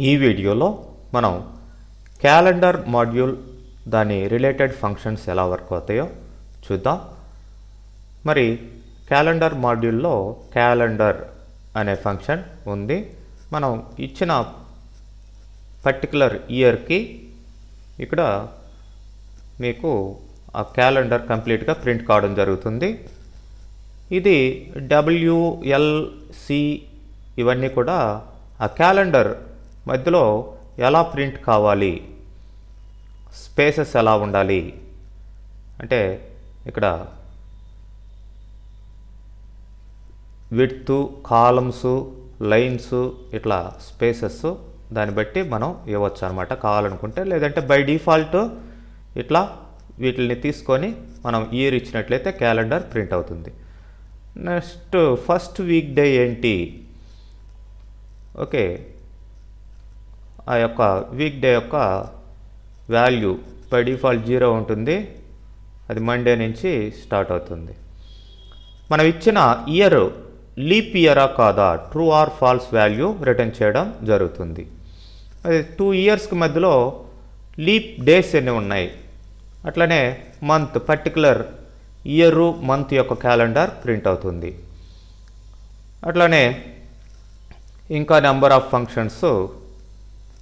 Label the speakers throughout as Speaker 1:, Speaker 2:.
Speaker 1: ఈ వీడియోలో మనం క్యాలెండర్ మాడ్యూల్ దాని రిలేటెడ్ ఫంక్షన్స్ ఎలా వర్క్ అవుతాయో చూద్దాం. మరి క్యాలెండర్ మాడ్యూల్లో క్యాలెండర్ అనే ఫంక్షన్ ఉంది. మనం ఇచ్చిన పర్టికులర్ ఇయర్కి ఇక్కడ మీకు ఆ క్యాలెండర్ కంప్లీట్గా ప్రింట్ కావడం జరుగుతుంది. ఇది WLC ఇవన్నీ కూడా ఆ క్యాలెండర్ మధ్యలో ఎలా ప్రింట్ కావాలి, స్పేసెస్ ఎలా ఉండాలి అంటే ఇక్కడ విడ్త్, కాలమ్స్, లైన్స్ ఇట్లా స్పేసెస్ దాన్ని బట్టి మనం ఇవ్వచ్చు అనమాట కావాలనుకుంటే. లేదంటే బై డిఫాల్ట్ ఇట్లా వీటిని తీసుకొని మనం ఇయర్ ఇచ్చినట్లయితే క్యాలెండర్ ప్రింట్ అవుతుంది. నెక్స్ట్ ఫస్ట్ వీక్ డే ఏంటి, ఓకే, ఆ యొక్క వీక్ డే యొక్క వాల్యూ బై డిఫాల్ట్ 0 ఉంటుంది. అది మండే నుంచి స్టార్ట్ అవుతుంది. మనం ఇచ్చిన ఇయర్ లీప్ ఇయరా కాదా, true or falls value return చేయడం జరుగుతుంది. అది 2 ఇయర్స్కి మధ్యలో లీప్ డేస్ ఎన్ని ఉన్నాయి, అట్లనే మంత్ పర్టికులర్ ఇయరు మంత్ యొక్క క్యాలెండర్ ప్రింట్ అవుతుంది. అట్లనే ఇంకా నెంబర్ ఆఫ్ ఫంక్షన్స్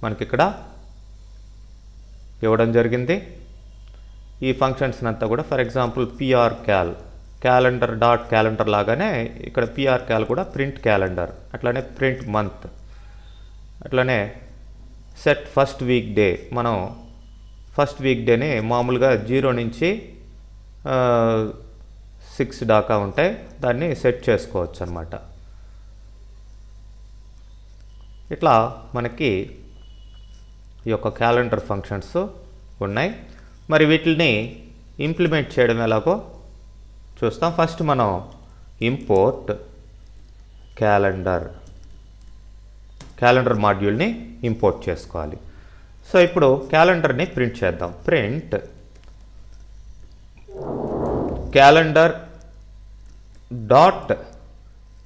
Speaker 1: మనకి ఇక్కడ ఇవ్వడం జరిగింది. ఈ ఫంక్షన్స్ అంతా కూడా for example PR calendar dot calendar లాగానే ఇక్కడ పిఆర్ క్యాల్ కూడా ప్రింట్ క్యాలెండర్, అట్లనే ప్రింట్ మంత్, అట్లనే సెట్ ఫస్ట్ వీక్ డే. మనం ఫస్ట్ వీక్ డేని మామూలుగా 0 నుంచి 6 దాకా ఉంటాయి, దాన్ని సెట్ చేసుకోవచ్చు అన్నమాట. ఇట్లా మనకి ఈ యొక్క క్యాలెండర్ ఫంక్షన్స్ ఉన్నాయి. మరి వీటిని ఇంప్లిమెంట్ చేయడం ఎలాగో చూస్తాం. ఫస్ట్ మనం ఇంపోర్ట్ క్యాలెండర్ మాడ్యూల్ని ఇంపోర్ట్ చేసుకోవాలి. సో ఇప్పుడు క్యాలెండర్ని ప్రింట్ చేద్దాం. Print calendar dot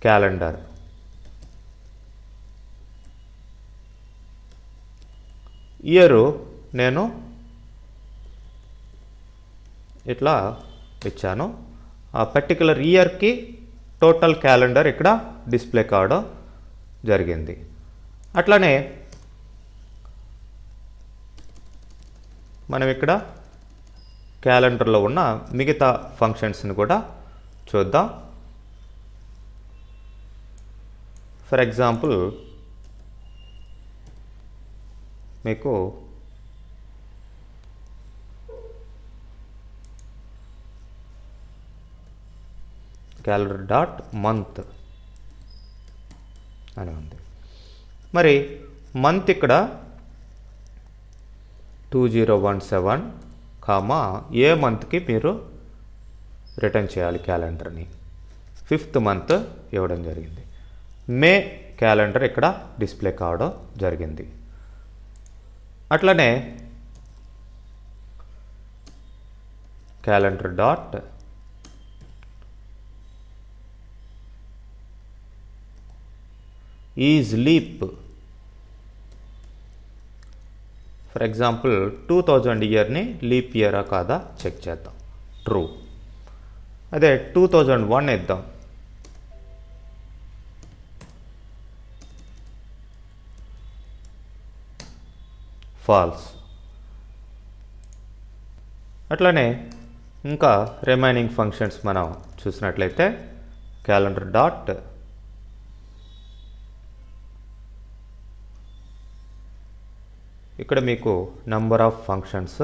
Speaker 1: calendar. Year నేను ఇట్లా ఇచ్చాను. ఆ పర్టికులర్ ఇయర్కి టోటల్ క్యాలెండర్ ఇక్కడ డిస్ప్లే కావడం జరిగింది. అట్లనే మనం ఇక్కడ క్యాలెండర్లో ఉన్న మిగతా ఫంక్షన్స్ని కూడా చూద్దాం. ఫర్ ఎగ్జాంపుల్ మీకు క్యాలెండర్ డాట్ మంత్ అని ఉంది. మరి మంత్ ఇక్కడ 2017 కామా ఏ మంత్కి మీరు రిటర్న్ చేయాలి క్యాలెండర్ని, 5th మంత్ ఇవ్వడం జరిగింది. మే క్యాలెండర్ ఇక్కడ డిస్ప్లే కావడం జరిగింది. అట్లనే calendar dot is leap. For example 2000 ఇయర్ని లీప్ ఇయరా కాదా చెక్ చేద్దాం. ట్రూ. అదే 2001 ఇద్దాం. ఫాల్స్. అట్లనే ఇంకా రిమైనింగ్ ఫంక్షన్స్ మనం చూసినట్లయితే క్యాలెండర్ డాట్ ఇక్కడ మీకు నెంబర్ ఆఫ్ ఫంక్షన్స్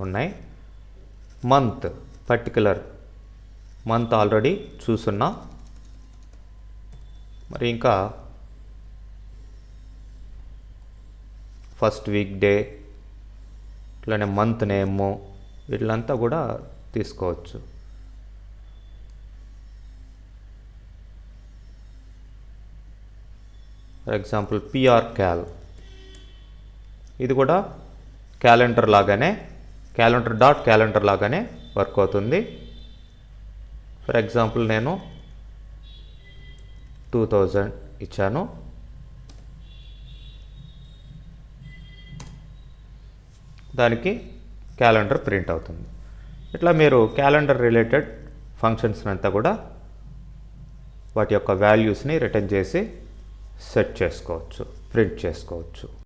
Speaker 1: ఉన్నాయి. మంత్ పర్టికులర్ మంత్ ఆల్రెడీ చూసున్నా. మరి ఇంకా ఫస్ట్ వీక్ డే, ఇట్లానే మంత్ నేము, వీటిలంతా కూడా తీసుకోవచ్చు. ఫర్ ఎగ్జాంపుల్ పిఆర్ క్యాల్, ఇది కూడా క్యాలెండర్ లాగానే క్యాలెండర్ డాట్ క్యాలెండర్ లాగానే వర్క్ అవుతుంది. ఫర్ ఎగ్జాంపుల్ నేను 2000 ఇచ్చాను. దానికి క్యాలెండర్ ప్రింట్ అవుతుంది. ఇట్లా మీరు క్యాలెండర్ రిలేటెడ్ ఫంక్షన్స్ అంతా కూడా వాటి యొక్క వాల్యూస్ని రిటర్న్ చేసి సెట్ చేసుకోవచ్చు, ప్రింట్ చేసుకోవచ్చు.